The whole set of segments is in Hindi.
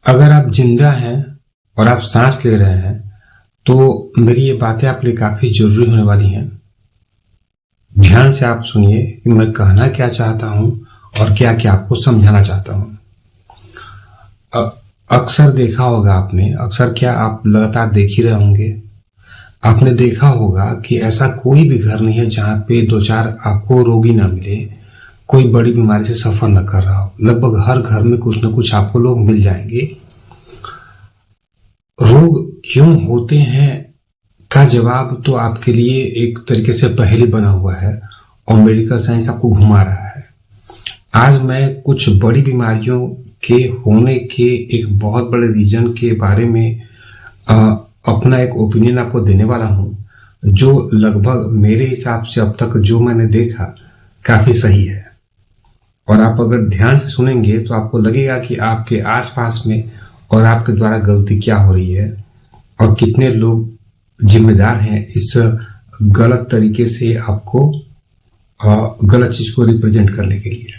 अगर आप जिंदा हैं और आप सांस ले रहे हैं तो मेरी ये बातें आपके लिए काफी जरूरी होने वाली हैं। ध्यान से आप सुनिए कि मैं कहना क्या चाहता हूं और क्या क्या आपको समझाना चाहता हूं। अक्सर देखा होगा आपने, अक्सर क्या आप लगातार देख ही रहे होंगे, आपने देखा होगा कि ऐसा कोई भी घर नहीं है जहां पे दो चार आपको रोगी ना मिले, कोई बड़ी बीमारी से सफर न कर रहा हो। लगभग हर घर में कुछ न कुछ आपको लोग मिल जाएंगे। रोग क्यों होते हैं का जवाब तो आपके लिए एक तरीके से पहेली बना हुआ है और मेडिकल साइंस आपको घुमा रहा है। आज मैं कुछ बड़ी बीमारियों के होने के एक बहुत बड़े रीजन के बारे में अपना एक ओपिनियन आपको देने वाला हूं, जो लगभग मेरे हिसाब से अब तक जो मैंने देखा काफी सही है। और आप अगर ध्यान से सुनेंगे तो आपको लगेगा कि आपके आसपास में और आपके द्वारा गलती क्या हो रही है और कितने लोग जिम्मेदार हैं इस गलत तरीके से आपको गलत चीज को रिप्रेजेंट करने के लिए।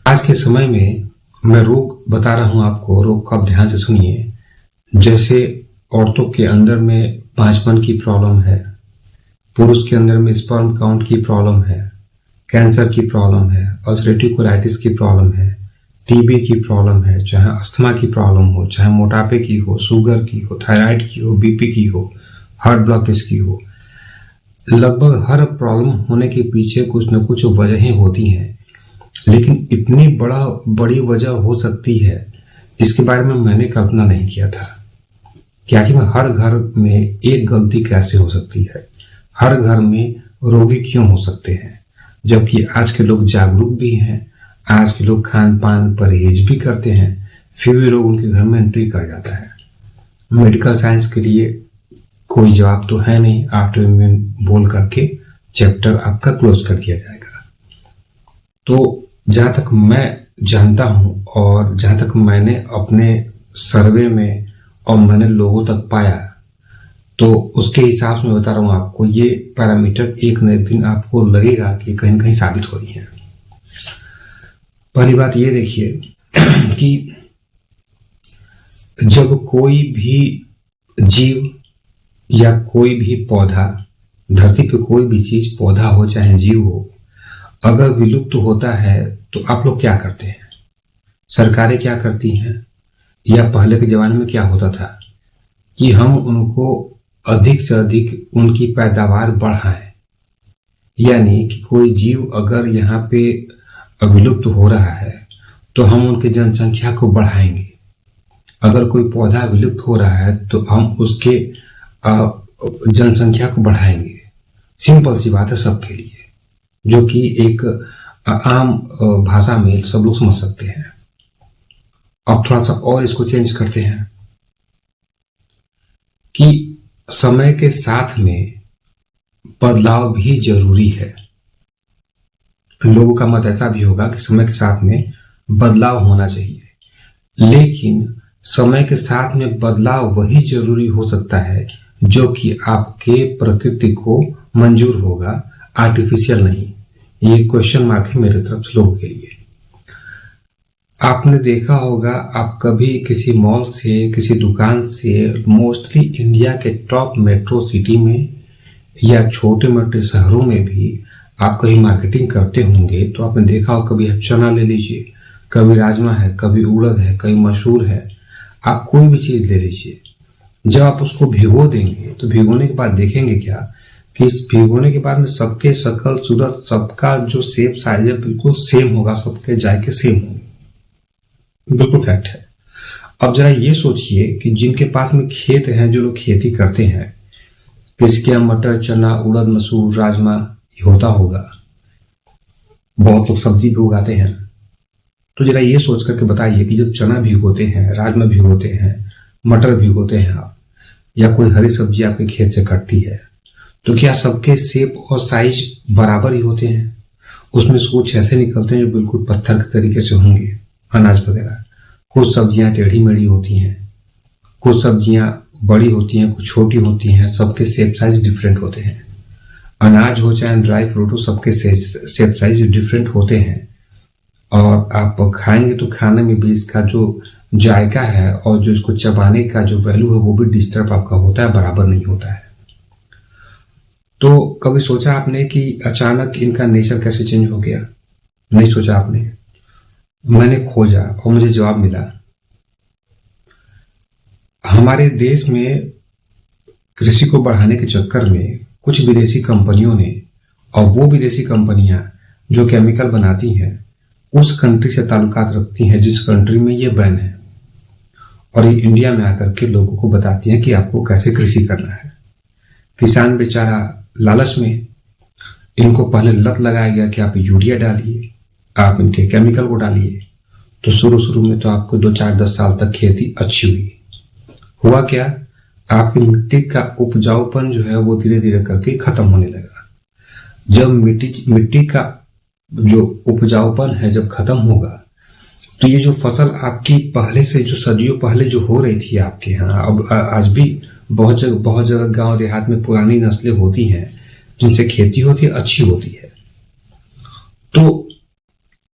आज के समय में मैं रोग बता रहा हूं आपको, रोग को आप ध्यान से सुनिए। जैसे औरतों के अंदर में पांचपन की प्रॉब्लम है, पुरुष के अंदर में स्पर्म काउंट की प्रॉब्लम है, कैंसर की प्रॉब्लम है, अल्सरेटिव कोलाइटिस की प्रॉब्लम है, टीबी की प्रॉब्लम है, चाहे अस्थमा की प्रॉब्लम हो, चाहे मोटापे की हो, शुगर की हो, थायराइड की हो, बीपी की हो, हार्ट ब्लॉकेज की हो। लगभग हर प्रॉब्लम होने के पीछे कुछ न कुछ वजहें होती हैं, लेकिन इतनी बड़ी वजह हो सकती है इसके बारे में मैंने कल्पना नहीं किया था। क्या कि मैं हर घर में एक गलती कैसे हो सकती है, हर घर में रोगी क्यों हो सकते हैं, जबकि आज के लोग जागरूक भी हैं, आज के लोग खान पान परहेज भी करते हैं, फिर भी लोग उनके घर में एंट्री कर जाता है। मेडिकल साइंस के लिए कोई जवाब तो है नहीं, आफ्टर इम्यून बोल करके चैप्टर आपका क्लोज कर दिया जाएगा। तो जहां तक मैं जानता हूं और जहां तक मैंने अपने सर्वे में और मैंने लोगों तक पाया, तो उसके हिसाब से मैं बता रहा हूं आपको, ये पैरामीटर एक न एक दिन आपको लगेगा कि कहीं न कहीं साबित हो रही है। पहली बात ये देखिए कि जब कोई भी जीव या कोई भी पौधा, धरती पे कोई भी चीज, पौधा हो चाहे जीव हो, अगर विलुप्त होता है तो आप लोग क्या करते हैं? सरकारें क्या करती हैं, या पहले के जमाने में क्या होता था कि हम उनको अधिक से अधिक उनकी पैदावार बढ़ाएं। यानी कि कोई जीव अगर यहाँ पे विलुप्त हो रहा है तो हम उनकी जनसंख्या को बढ़ाएंगे। अगर कोई पौधा विलुप्त हो रहा है तो हम उसके जनसंख्या को बढ़ाएंगे। सिंपल सी बात है सबके लिए, जो कि एक आम भाषा में सब लोग समझ सकते हैं। अब थोड़ा सा और इसको चेंज करते हैं कि समय के साथ में बदलाव भी जरूरी है। लोगों का मत ऐसा भी होगा कि समय के साथ में बदलाव होना चाहिए, लेकिन समय के साथ में बदलाव वही जरूरी हो सकता है जो कि आपके प्रकृति को मंजूर होगा, आर्टिफिशियल नहीं। ये क्वेश्चन मार्क है मेरे तरफ से लोगों के लिए। आपने देखा होगा, आप कभी किसी मॉल से, किसी दुकान से, मोस्टली इंडिया के टॉप मेट्रो सिटी में या छोटे मोटे शहरों में भी आप कहीं मार्केटिंग करते होंगे तो आपने देखा हो, कभी आप चना ले लीजिए, कभी राजमा है, कभी उड़द है, कभी मसूर है, आप कोई भी चीज ले लीजिए। जब आप उसको भिगो देंगे तो भिगोने के बाद देखेंगे क्या कि इस भिगोने के बाद में सबके शकल सूरत, सबका जो शेप साइज है बिल्कुल सेम होगा, सबके जायके सेम होंगे, बिल्कुल फैक्ट है। अब जरा ये सोचिए कि जिनके पास में खेत हैं, जो लोग खेती करते हैं, किसके यहाँ मटर, चना, उड़द, मसूर, राजमा होता होगा, बहुत लोग सब्जी भी उगाते हैं। तो जरा ये सोच करके बताइए कि जब चना भिगोते हैं, राजमा भिगोते हैं, मटर भिगोते हैं आप, या कोई हरी सब्जी आपके खेत से कटती है, तो क्या सबके शेप और साइज बराबर ही होते हैं? उसमें से कुछ ऐसे निकलते हैं जो बिल्कुल पत्थर के तरीके से होंगे, अनाज वगैरह। कुछ सब्जियां टेढ़ी मेढ़ी होती हैं, कुछ सब्जियां बड़ी होती हैं, कुछ छोटी होती हैं, सबके शेप साइज डिफरेंट होते हैं। अनाज हो चाहे ड्राई फ्रूट हो, सबके शेप साइज डिफरेंट होते हैं। और आप खाएंगे तो खाने में भी इसका जो जायका है और जो इसको चबाने का जो वैल्यू है वो भी डिस्टर्ब आपका होता है, बराबर नहीं होता है। तो कभी सोचा आपने कि अचानक इनका नेचर कैसे चेंज हो गया? नहीं सोचा आपने? मैंने खोजा और मुझे जवाब मिला। हमारे देश में कृषि को बढ़ाने के चक्कर में कुछ विदेशी कंपनियों ने, और वो विदेशी कंपनियां जो केमिकल बनाती हैं उस कंट्री से ताल्लुकात रखती हैं जिस कंट्री में ये बैन है, और ये इंडिया में आकर के लोगों को बताती हैं कि आपको कैसे कृषि करना है। किसान बेचारा लालच में, इनको पहले लत लगाया गया कि आप यूरिया डालिए, आप इनके केमिकल को डालिए। तो शुरू में तो आपको 2-4-10 साल तक खेती अच्छी हुई। हुआ क्या, आपकी मिट्टी का उपजाऊपन जो है वो धीरे धीरे करके खत्म होने लगा। जब मिट्टी का जो उपजाऊपन है जब खत्म होगा तो ये जो फसल आपकी पहले से जो सदियों पहले जो हो रही थी आपके यहाँ, अब आज भी बहुत जगह गांव देहात में पुरानी नस्लें होती हैं जिनसे खेती होती है, अच्छी होती है। तो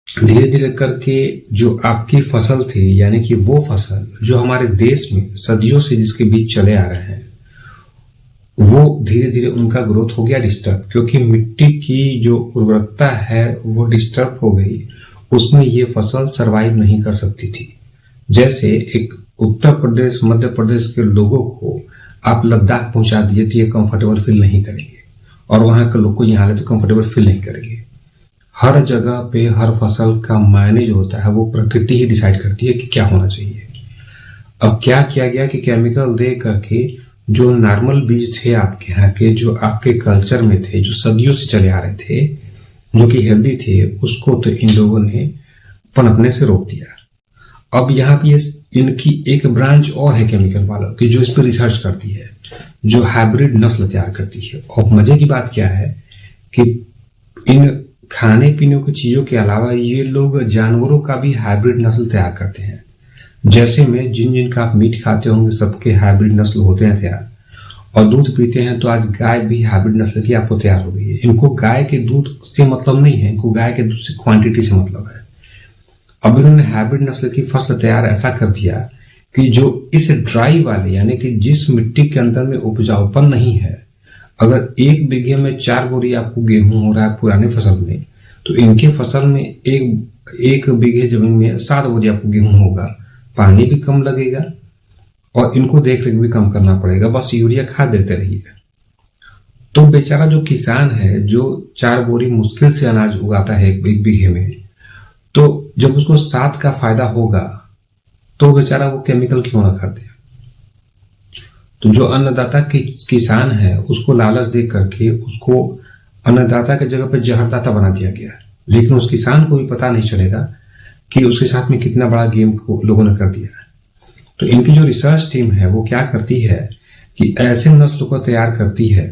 धीरे धीरे करके जो आपकी फसल थी, यानी कि वो फसल जो हमारे देश में सदियों से जिसके बीच चले आ रहे हैं, वो धीरे धीरे उनका ग्रोथ हो गया डिस्टर्ब, क्योंकि मिट्टी की जो उर्वरकता है वो डिस्टर्ब हो गई। उसमें ये फसल सरवाइव नहीं कर सकती थी। जैसे एक उत्तर प्रदेश मध्य प्रदेश के लोगों को आप लद्दाख पहुंचा दिए तो ये कंफर्टेबल फील नहीं करेंगे, और वहां के लोग को यहाँ ले तो कंफर्टेबल फील नहीं करेंगे। हर जगह पे हर फसल का मायने जो होता है वो प्रकृति ही डिसाइड करती है कि क्या होना चाहिए। अब क्या किया गया कि केमिकल दे करके जो नॉर्मल बीज थे आपके यहाँ के, जो आपके कल्चर में थे, जो सदियों से चले आ रहे थे, जो कि हेल्दी थे, उसको तो इन लोगों ने पनपने से रोक दिया। अब यहाँ पे इनकी एक ब्रांच और है केमिकल वालों की, जो इस पर रिसर्च करती है, जो हाइब्रिड नस्ल तैयार करती है। और मजे की बात क्या है कि इन खाने पीने की चीजों के अलावा ये लोग जानवरों का भी हाइब्रिड नस्ल तैयार करते हैं। जैसे में जिन का आप मीट खाते होंगे सबके हाइब्रिड नस्ल होते हैं तैयार, और दूध पीते हैं तो आज गाय भी हाइब्रिड नस्ल की आपको तैयार हो गई है। इनको गाय के दूध से मतलब नहीं है, इनको गाय के दूध से क्वांटिटी से मतलब है। अब इन्होंने हाइब्रिड नस्ल की फसल तैयार ऐसा कर दिया कि जो इस ड्राई वाले, यानी कि जिस मिट्टी के अंदर में उपजाऊपन नहीं है, अगर 1 बीघे में 4 बोरी आपको गेहूं हो रहा है पुराने फसल में, तो इनके फसल में एक बीघे जमीन में 7 बोरी आपको गेहूं होगा। पानी भी कम लगेगा और इनको देख रेख भी कम करना पड़ेगा, बस यूरिया खाद देते रहिए। तो बेचारा जो किसान है जो 4 बोरी मुश्किल से अनाज उगाता है एक बीघे में, तो जब उसको 7 का फायदा होगा तो बेचारा वो केमिकल क्यों ना खरीदे। तो जो अन्नदाता किसान है उसको लालच दे करके उसको अन्नदाता की जगह पर जहरदाता बना दिया गया। लेकिन उस किसान को भी पता नहीं चलेगा कि उसके साथ में कितना बड़ा गेम को लोगों ने कर दिया। तो इनकी जो रिसर्च टीम है वो क्या करती है कि ऐसे नस्ल को तैयार करती है,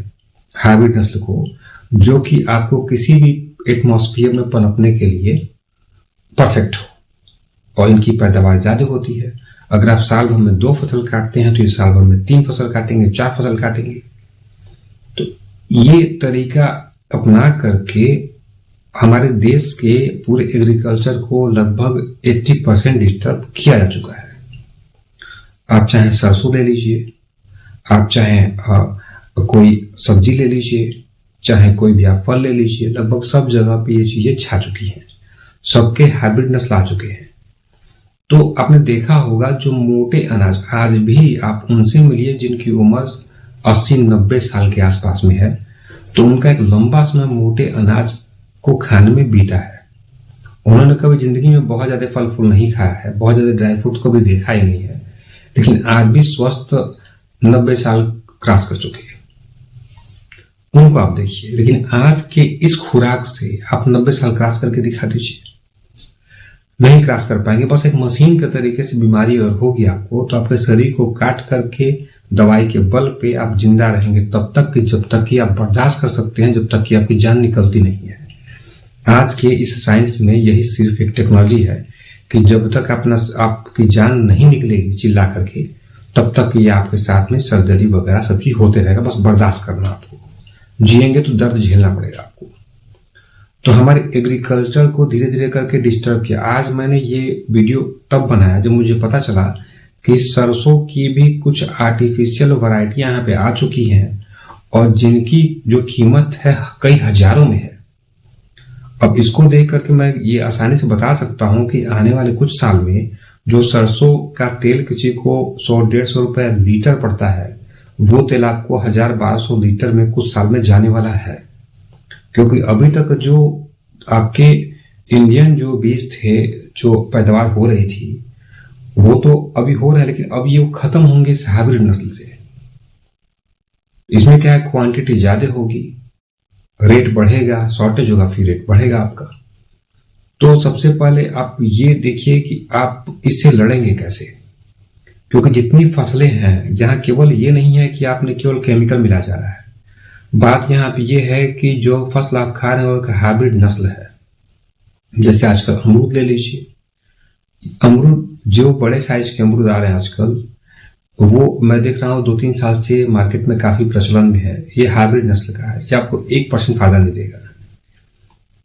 हाइब्रिड नस्ल को, जो कि आपको किसी भी एटमॉस्फेयर में पनपने के लिए परफेक्ट हो, और इनकी पैदावार ज्यादा होती है। अगर आप साल भर में 2 फसल काटते हैं तो ये साल भर में 3 फसल काटेंगे, 4 फसल काटेंगे। तो ये तरीका अपना करके हमारे देश के पूरे एग्रीकल्चर को लगभग 80% डिस्टर्ब किया जा चुका है। आप चाहे सरसों ले लीजिए, आप चाहे कोई सब्जी ले लीजिए, चाहे कोई भी आप फल ले लीजिए, लगभग सब जगह पे ये चीजें छा चुकी हैं। सबके हाइब्रिड नस्ल आ चुके हैं। तो आपने देखा होगा जो मोटे अनाज, आज भी आप उनसे मिलिए जिनकी उम्र 80-90 साल के आसपास में है, तो उनका एक लंबा समय मोटे अनाज को खाने में बीता है। उन्होंने कभी जिंदगी में बहुत ज्यादा फल फूल नहीं खाया है, बहुत ज्यादा ड्राई फ्रूट को भी देखा ही नहीं है, लेकिन आज भी स्वस्थ 90 साल क्रॉस कर चुके हैं। उनको आप देखिए, लेकिन आज के इस खुराक से आप 90 साल क्रॉस करके दिखा दीजिए, नहीं क्रॉस कर पाएंगे। बस एक मशीन के तरीके से बीमारी अगर होगी आपको, तो आपके शरीर को काट करके दवाई के बल पे आप जिंदा रहेंगे तब तक कि जब तक कि आप बर्दाश्त कर सकते हैं, जब तक कि आपकी जान निकलती नहीं है। आज के इस साइंस में यही सिर्फ एक टेक्नोलॉजी है कि जब तक आपकी जान नहीं निकलेगी चिल्ला करके, तब तक ये आपके साथ में सर्जरी वगैरह सब चीज होते रहेगा। बस बर्दाश्त करना, आपको जिएंगे तो दर्द झेलना पड़ेगा आपको। तो हमारे एग्रीकल्चर को धीरे धीरे करके डिस्टर्ब किया। आज मैंने ये वीडियो तब बनाया जब मुझे पता चला कि सरसों की भी कुछ आर्टिफिशियल वैरायटियां यहाँ पे आ चुकी हैं और जिनकी जो कीमत है कई हजारों में है। अब इसको देख करके मैं ये आसानी से बता सकता हूं कि आने वाले कुछ साल में जो सरसों का तेल किसी को 100-150 रुपए लीटर पड़ता है, वो तेल आपको 1000-1200 लीटर में कुछ साल में जाने वाला है। क्योंकि अभी तक जो आपके इंडियन जो बीज थे, जो पैदावार हो रही थी, वो तो अभी हो रहा है, लेकिन अब ये खत्म होंगे इस हाइब्रिड नस्ल से। इसमें क्या है, क्वांटिटी ज्यादा होगी, रेट बढ़ेगा, शॉर्टेज होगा, फिर रेट बढ़ेगा आपका। तो सबसे पहले आप ये देखिए कि आप इससे लड़ेंगे कैसे। क्योंकि जितनी फसलें हैं, यहाँ केवल ये नहीं है कि आपने केवल केमिकल मिला जा रहा है। बात यहाँ पे ये है कि जो फसल आप खा रहे हो एक हाइब्रिड नस्ल है। जैसे आजकल अमरूद ले लीजिए, अमरूद जो बड़े साइज के अमरूद आ रहे हैं आजकल, वो मैं देख रहा हूँ 2-3 साल से मार्केट में काफी प्रचलन में है। ये हाइब्रिड नस्ल का है, ये आपको 1% फायदा नहीं देगा।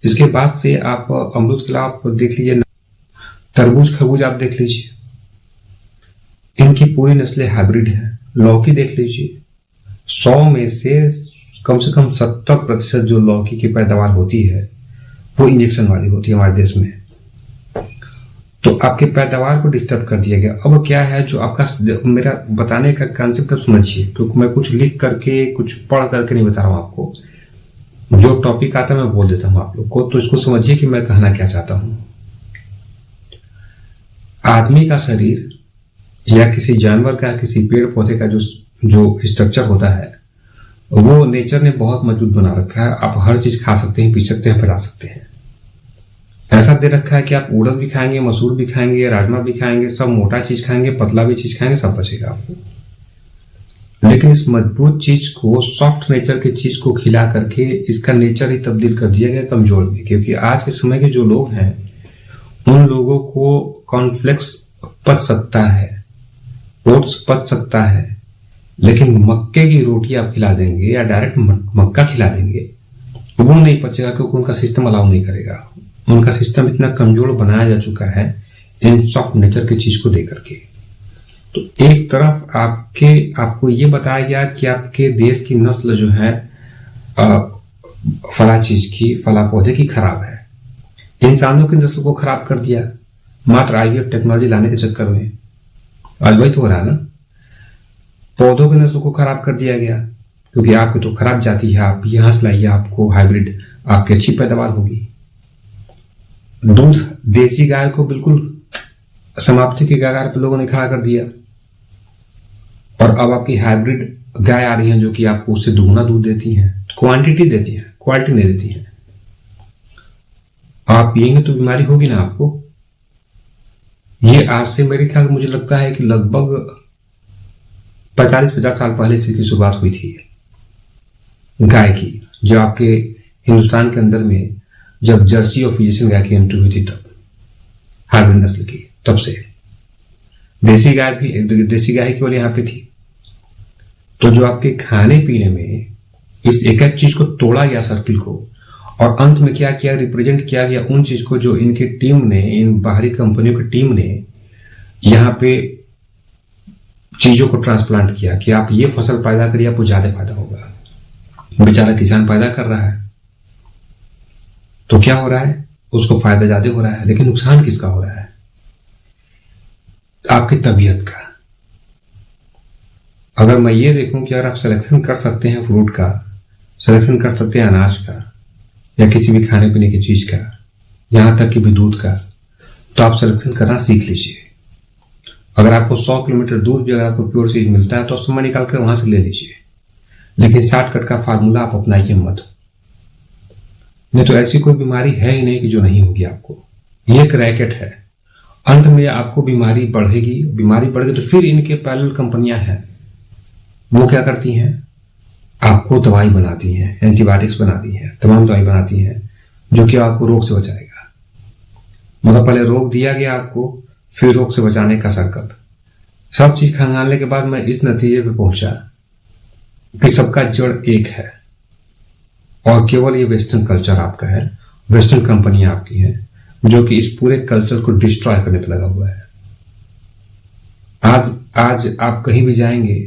इसके बाद से आप अमरूद के अलावा आप देख लीजिए, तरबूज खरबूज आप देख लीजिए, इनकी पूरी नस्लें हाइब्रिड है। लौकी देख लीजिए, 100 में से कम 70% जो लौकी की पैदावार होती है वो इंजेक्शन वाली होती है हमारे देश में। तो आपके पैदावार को डिस्टर्ब कर दिया गया। अब क्या है, जो आपका मेरा बताने का कॉन्सेप्ट समझिए, क्योंकि मैं कुछ लिख करके कुछ पढ़ करके नहीं बता रहा हूं आपको। जो टॉपिक आता है मैं बोल देता हूं आप लोग को, तो इसको समझिए कि मैं कहना क्या चाहता हूं। आदमी का शरीर या किसी जानवर का, किसी पेड़ पौधे का जो स्ट्रक्चर होता है, वो नेचर ने बहुत मजबूत बना रखा है। आप हर चीज खा सकते हैं, पी सकते हैं, पचा सकते हैं। ऐसा दे रखा है कि आप उड़द भी खाएंगे, मसूर भी खाएंगे, राजमा भी खाएंगे, सब मोटा चीज खाएंगे, पतला भी चीज खाएंगे, सब बचेगा आपको। लेकिन इस मजबूत चीज को, सॉफ्ट नेचर की चीज को खिला करके इसका नेचर ही तब्दील कर दिया गया कमजोर में। क्योंकि आज के समय के जो लोग हैं, उन लोगों को कॉर्नफ्लेक्स पच सकता है, ओट्स पच सकता है, लेकिन मक्के की रोटी आप खिला देंगे या डायरेक्ट मक्का खिला देंगे, वो नहीं पचेगा, क्योंकि उनका सिस्टम अलाउ नहीं करेगा। उनका सिस्टम इतना कमजोर बनाया जा चुका है इन सॉफ्ट नेचर की चीज को देकर के। तो एक तरफ आपको ये बताया गया कि आपके देश की नस्ल जो है फला चीज की, फला पौधे की खराब है। इंसानों की नस्ल को खराब कर दिया मात्र आईवीएफ टेक्नोलॉजी लाने के चक्कर में। आज वही तो हो रहा है ना, पौधों की नस्ल को खराब कर दिया गया, क्योंकि आपकी तो खराब जाती है, आप यहां से लाइए, आपको हाइब्रिड, आपकी अच्छी पैदावार होगी। दूध देसी गाय को बिल्कुल समाप्ति के कगार पर लोगों ने खड़ा कर दिया, और अब आपकी हाइब्रिड गाय आ रही हैं जो कि आपको उससे दुगना दूध देती हैं, क्वांटिटी देती हैं, क्वालिटी नहीं देती हैं। आप पिएंगे तो बीमारी होगी ना आपको। ये आज से मेरे ख्याल मुझे लगता है कि लगभग 45-50 साल पहले से इसकी शुरुआत हुई थी गाय की। जो आपके हिंदुस्तान के अंदर में जब जर्सी और फ्रीजियन गाय की एंट्री हुई थी, तब हाइब्रिड नस्ल की, तब से देसी गाय ही केवल यहां पे थी। तो जो आपके खाने पीने में इस एक एक चीज को तोड़ा गया सर्किल को, और अंत में क्या किया, रिप्रेजेंट किया गया उन चीज को जो इनकी टीम ने, इन बाहरी कंपनियों की टीम ने यहां पे चीजों को ट्रांसप्लांट किया कि आप ये फसल पैदा करिए, आपको ज्यादा फायदा होगा। बेचारा किसान पैदा कर रहा है तो क्या हो रहा है, उसको फायदा ज्यादा हो रहा है, लेकिन नुकसान किसका हो रहा है, आपकी तबीयत का। अगर मैं ये देखूं कि अगर आप सिलेक्शन कर सकते हैं फ्रूट का, सिलेक्शन कर सकते हैं अनाज का, या किसी भी खाने पीने की चीज का, यहां तक कि भी दूध का, तो आप सिलेक्शन करना सीख लीजिए। अगर आपको 100 किलोमीटर दूर भी अगर आपको प्योर चीज मिलता है तो समय निकाल कर वहां से ले लीजिए, लेकिन शॉर्टकट का फार्मूला आप अपनाइए मत। नहीं तो ऐसी कोई बीमारी है ही नहीं कि जो नहीं होगी आपको। ये एक रैकेट है, अंत में आपको बीमारी बढ़ेगी। बीमारी बढ़ेगी तो फिर इनके पैरेलल कंपनियां हैं, वो क्या करती हैं, आपको दवाई बनाती हैं, एंटीबायोटिक्स बनाती हैं, तमाम दवाई बनाती हैं जो कि आपको रोग से बचाएगा। मतलब पहले रोग दिया गया आपको, फिर रोग से बचाने का सर्कल। सब चीज खंगालने के बाद मैं इस नतीजे पे पहुंचा कि सबका जड़ एक है, और केवल ये वेस्टर्न कल्चर आपका है, वेस्टर्न कंपनियां आपकी हैं जो कि इस पूरे कल्चर को डिस्ट्रॉय करने पर लगा हुआ है। आज आज आप कहीं भी जाएंगे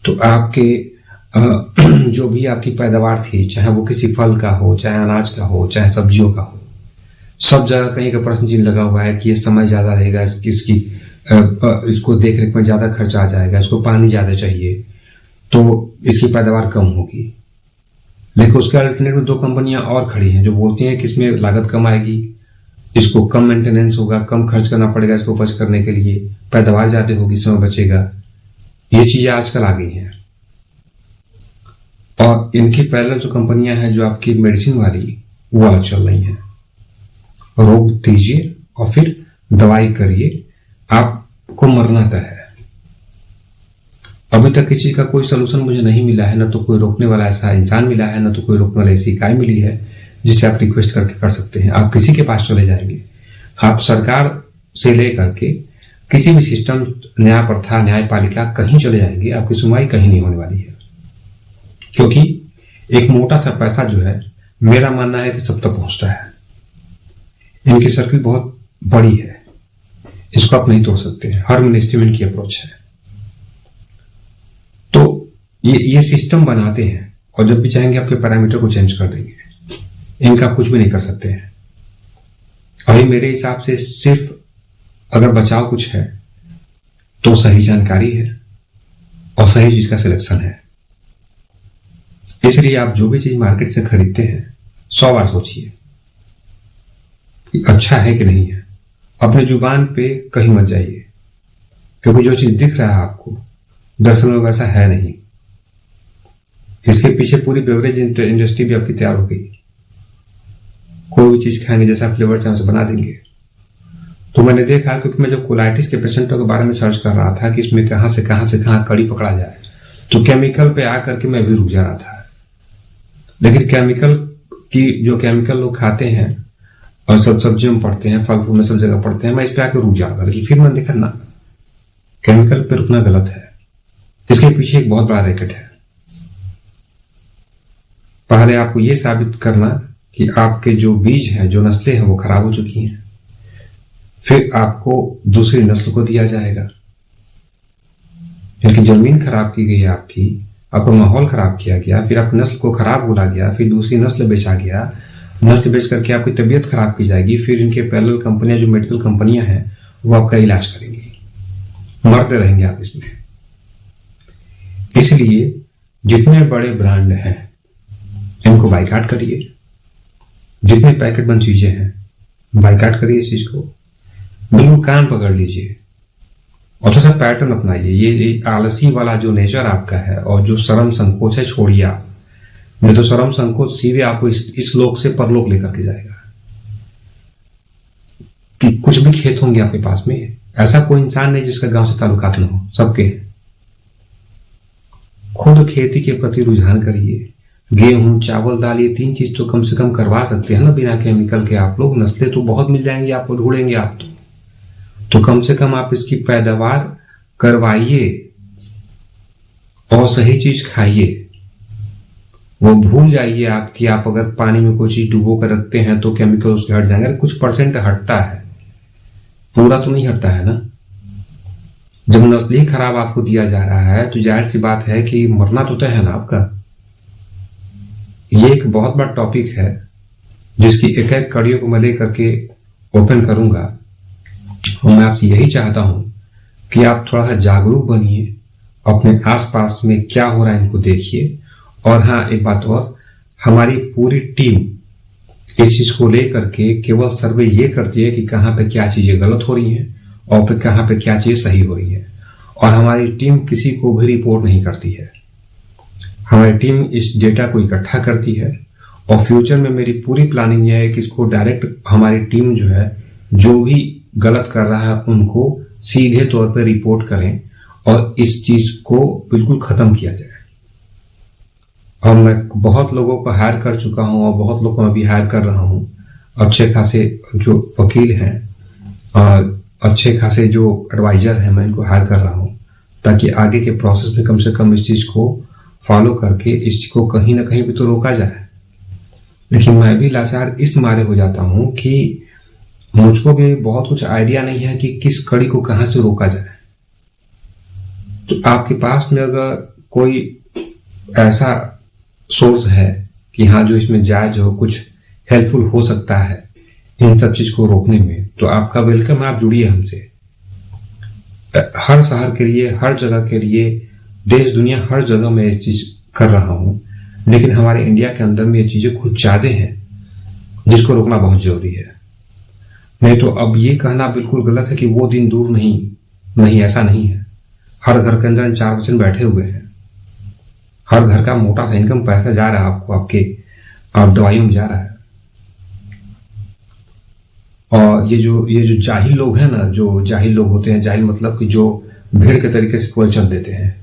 तो आपके जो भी आपकी पैदावार थी, चाहे वो किसी फल का हो, चाहे अनाज का हो, चाहे सब्जियों का हो, सब जगह कहीं का प्रश्न चिन्ह लगा हुआ है कि ये समय ज्यादा रहेगा, इसको देख रेख में ज्यादा खर्चा आ जाएगा, इसको पानी ज्यादा चाहिए तो इसकी पैदावार कम होगी। लेकिन उसके अल्टरनेट में दो कंपनियां और खड़ी हैं जो बोलती हैं कि इसमें लागत कम आएगी, इसको कम मेंटेनेंस होगा, कम खर्च करना पड़ेगा इसको उपज करने के लिए, पैदावार ज्यादा होगी, समय बचेगा। ये चीजें आजकल आ गई हैं। और इनकी पैरेलल जो कंपनियां हैं जो आपकी मेडिसिन वाली, वो अलग चल रही हैं। रोग दीजिए और फिर दवाई करिए, आपको मरना तय है। अभी तक किसी का कोई सोल्यूशन मुझे नहीं मिला है, ना तो कोई रोकने वाला ऐसा इंसान मिला है, ना तो कोई रोकने वाली ऐसी इकाई मिली है जिसे आप रिक्वेस्ट करके कर सकते हैं। आप किसी के पास चले जाएंगे, आप सरकार से लेकर के किसी भी सिस्टम, न्याय प्रथा, न्यायपालिका, कहीं चले जाएंगे, आपकी सुनवाई कहीं नहीं होने वाली है। क्योंकि एक मोटा सा पैसा जो है, मेरा मानना है कि सब तक पहुंचता है। इनकी सर्किल बहुत बड़ी है, इसको आप नहीं तोड़ सकते हैं। हर मिनिस्ट्री में इनकी अप्रोच है। तो ये सिस्टम बनाते हैं और जब भी चाहेंगे आपके पैरामीटर को चेंज कर देंगे। इनका कुछ भी नहीं कर सकते हैं। और ये मेरे हिसाब से सिर्फ अगर बचाव कुछ है तो सही जानकारी है और सही चीज का सिलेक्शन है। इसलिए आप जो भी चीज मार्केट से खरीदते हैं 100 बार सोचिए कि अच्छा है कि नहीं है। अपने जुबान पे कहीं मत जाइए, क्योंकि जो चीज दिख रहा है आपको दरअसल में वैसा है नहीं। इसके पीछे पूरी बेवरेज इंडस्ट्री भी आपकी तैयार हो गई। कोई भी चीज खाएंगे जैसा फ्लेवर चाहे उसे बना देंगे। तो मैंने देखा, क्योंकि मैं जब कोलाइटिस के पेशेंटों के बारे में सर्च कर रहा था कि इसमें कहां से कहां कड़ी पकड़ा जाए, तो केमिकल पे आकर के मैं भी रुक जा रहा था। लेकिन केमिकल लोग खाते हैं और सब सब्जियों में पड़ते हैं, फल फूल में सब जगह पड़ते हैं, मैं इस पे आकर रुक जा रहा था। लेकिन फिर मैंने देखा ना, केमिकल पे रुकना गलत है। इसके पीछे एक बहुत बड़ा रैकेट है। पहले आपको यह साबित करना कि आपके जो बीज हैं, जो नस्लें हैं, वो खराब हो चुकी हैं। फिर आपको दूसरी नस्ल को दिया जाएगा। क्योंकि जमीन खराब की गई है आपका माहौल खराब किया गया, फिर आपकी नस्ल को खराब बोला गया, फिर दूसरी नस्ल बेचा गया, नस्ल बेच करके आपकी तबीयत खराब की जाएगी। फिर इनके पैरेलल कंपनियां, जो मेडिकल कंपनियां हैं, वो आपका इलाज करेंगी। मरते रहेंगे आप इसमें। इसलिए जितने बड़े ब्रांड हैं इनको बाइकाट करिए। जितने पैकेट बंद चीजें हैं बाइकाट करिए इस चीज को। बिल्कुल कान पकड़ लीजिए और थोड़ा सा पैटर्न अपनाइए। ये आलसी वाला जो नेचर आपका है और जो शर्म संकोच है, छोड़िए आप। नहीं तो शर्म संकोच सीधे आपको इस लोक से परलोक लेकर के जाएगा। कि कुछ भी खेत होंगे आपके पास में, ऐसा कोई इंसान नहीं जिसका गांव से ताल्लुकात न हो, सबके। खुद खेती के प्रति रुझान करिए। गेहूं, चावल, दाल, ये 3 चीज तो कम से कम करवा सकते हैं ना बिना केमिकल के आप लोग। नस्लें तो बहुत मिल जाएंगी आपको, ढूंढेंगे आप तो कम से कम आप इसकी पैदावार करवाइए और सही चीज खाइए। वो भूल जाइए आप कि आप अगर पानी में कोई चीज डुबो कर रखते हैं तो केमिकल उसके हट जाएंगे। कुछ परसेंट हटता है, पूरा तो नहीं हटता है ना। जब नस्ल ही खराब आपको दिया जा रहा है तो जाहिर सी बात है कि मरना तो तय है ना आपका। ये एक बहुत बड़ा टॉपिक है जिसकी एक एक कड़ियों को मैं लेकर के ओपन करूंगा। और मैं आपसे यही चाहता हूं कि आप थोड़ा सा जागरूक बनिए, अपने आसपास में क्या हो रहा है इनको देखिए। और हाँ, एक बात और, हमारी पूरी टीम इस चीज को लेकर के केवल सर्वे ये करती है कि कहाँ पे क्या चीजें गलत हो रही हैं और फिर कहाँ पे क्या चीजें सही हो रही है। और हमारी टीम किसी को भी रिपोर्ट नहीं करती है। हमारी टीम इस डेटा को इकट्ठा करती है और फ्यूचर में मेरी पूरी प्लानिंग यह है कि इसको डायरेक्ट हमारी टीम जो है, जो भी गलत कर रहा है उनको सीधे तौर पर रिपोर्ट करें और इस चीज को बिल्कुल खत्म किया जाए। और मैं बहुत लोगों को हायर कर चुका हूं और बहुत लोगों को मैं भी हायर कर रहा हूं। अच्छे खासे जो वकील हैं और अच्छे खासे जो एडवाइजर हैं, मैं इनको हायर कर रहा हूं ताकि आगे के प्रोसेस में कम से कम इस चीज को फॉलो करके इस चीज को कहीं ना कहीं भी तो रोका जाए। लेकिन मैं भी लाचार इस मारे हो जाता हूं कि मुझको भी बहुत कुछ आइडिया नहीं है कि किस कड़ी को कहां से रोका जाए। तो आपके पास में अगर कोई ऐसा सोर्स है कि हाँ जो इसमें जायज हो, कुछ हेल्पफुल हो सकता है इन सब चीज को रोकने में, तो आपका वेलकम है, आप जुड़िए हमसे। हर शहर के लिए, हर जगह के लिए, देश दुनिया हर जगह में ये चीज कर रहा हूं, लेकिन हमारे इंडिया के अंदर में ये चीजें कुछ ज्यादा हैं जिसको रोकना बहुत जरूरी है। नहीं तो अब ये कहना बिल्कुल गलत है कि वो दिन दूर नहीं, ऐसा नहीं है। हर घर के अंदर 4 बच्चे बैठे हुए हैं, हर घर का मोटा सा इनकम पैसा जा रहा है आपको, आपके दवाइयों में जा रहा है। और ये जो जाहिल लोग हैं ना, जो जाहिल लोग होते हैं, जाहिल मतलब कि जो भीड़ के तरीके से कोई चल देते हैं,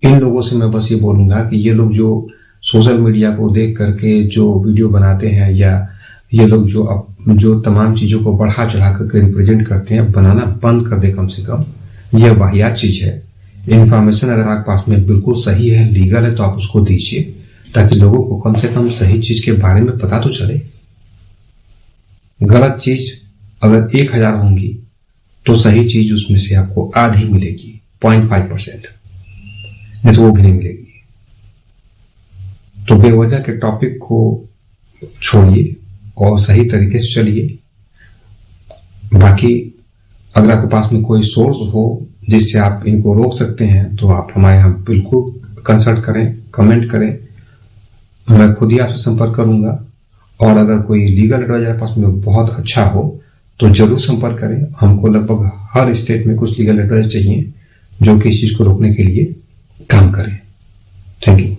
इन लोगों से मैं बस ये बोलूंगा कि ये लोग जो सोशल मीडिया को देख करके जो वीडियो बनाते हैं, या ये लोग जो तमाम चीजों को बढ़ा चढ़ा करके रिप्रेजेंट करते हैं, बनाना बंद कर दे कम से कम। यह वाहियात चीज है। इंफॉर्मेशन अगर आपके पास में बिल्कुल सही है, लीगल है, तो आप उसको दीजिए, ताकि लोगों को कम से कम सही चीज के बारे में पता तो चले। गलत चीज अगर 1000 होंगी तो सही चीज उसमें से आपको आधी मिलेगी, 0.5%, नहीं तो वो भी नहीं मिलेगी। तो बेवजह के टॉपिक को छोड़िए और सही तरीके से चलिए। बाकी अगर आपके पास में कोई सोर्स हो जिससे आप इनको रोक सकते हैं, तो आप हमारे यहाँ बिल्कुल कंसल्ट करें, कमेंट करें, मैं खुद ही आपसे संपर्क करूंगा। और अगर कोई लीगल एडवाइजर आपके पास में बहुत अच्छा हो तो जरूर संपर्क करें। हमको लगभग हर स्टेट में कुछ लीगल एडवाइजर चाहिए जो कि इस चीज को रोकने के लिए काम करें। Thank you.